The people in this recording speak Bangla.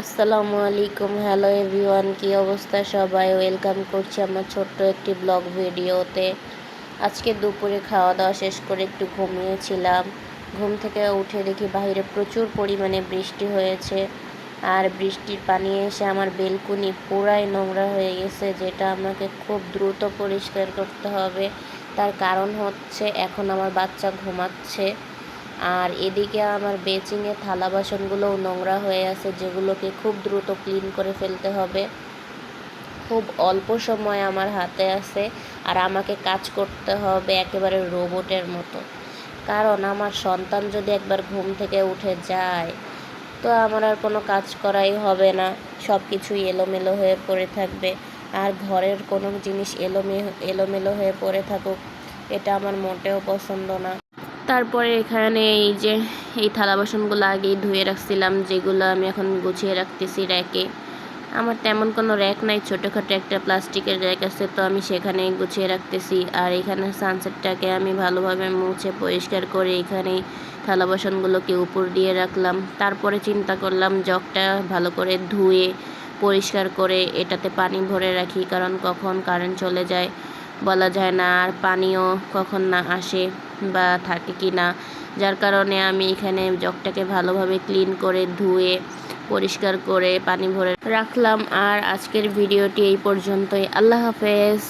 আসসালামু আলাইকুম, হ্যালো এভরিওয়ান, কী অবস্থা সবাই? ওয়েলকাম করছি আমার ছোট্ট একটি ব্লগ ভিডিওতে। আজকে দুপুরে খাওয়া দাওয়া শেষ করে একটু ঘুমিয়েছিলাম। ঘুম থেকে উঠে দেখি বাইরে প্রচুর পরিমাণে বৃষ্টি হয়েছে, আর বৃষ্টির পানি এসে আমার বেলকুনি পুরাই নোংরা হয়ে গেছে, যেটা আমাকে খুব দ্রুত পরিষ্কার করতে হবে। তার কারণ হচ্ছে এখন আমার বাচ্চা ঘুমাচ্ছে, আর এদিকে আমার বেচিংয়ে থালা বাসনগুলোও নোংরা হয়ে আছে, যেগুলোকে খুব দ্রুত ক্লিন করে ফেলতে হবে। খুব অল্প সময় আমার হাতে আছে, আর আমাকে কাজ করতে হবে একেবারে রোবটের মতো। কারণ আমার সন্তান যদি একবার ঘুম থেকে উঠে যায়, তো আমার আর কোনো কাজ করাই হবে না, সব কিছুই এলোমেলো হয়ে পড়ে থাকবে। আর ঘরের কোনো জিনিস এলোমেলো হয়ে পড়ে থাকুক, এটা আমার মোটেও পছন্দ না। তারপরে এখানে এই থালা বাসনগুলো আগেই ধুয়ে রাখছিলাম, যেগুলো আমি এখন গুছিয়ে রাখতেছি র্যাকে। আমার তেমন কোনো র্যাক নাই, ছোটোখাটো একটা প্লাস্টিকের র্যাক আছে, তো আমি সেখানেই গুছিয়ে রাখতেছি। আর এখানে সানসেটটাকে আমি ভালোভাবে মুছে পরিষ্কার করে এখানেই থালা বাসনগুলোকে উপর দিয়ে রাখলাম। তারপরে চিন্তা করলাম জগটা ভালো করে ধুয়ে পরিষ্কার করে এটাতে পানি ভরে রাখি, কারণ কখন কারেন্ট চলে যায় বলা যায় না, আর পানিও কখন না আসে বা থাকে কি না। যার কারণে আমি এখানে জগটাকে ভালোভাবে ক্লিন করে ধুয়ে পরিষ্কার করে পানি ভরে রাখলাম। আর আজকের ভিডিওটি এই পর্যন্তই। আল্লাহ হাফেজ।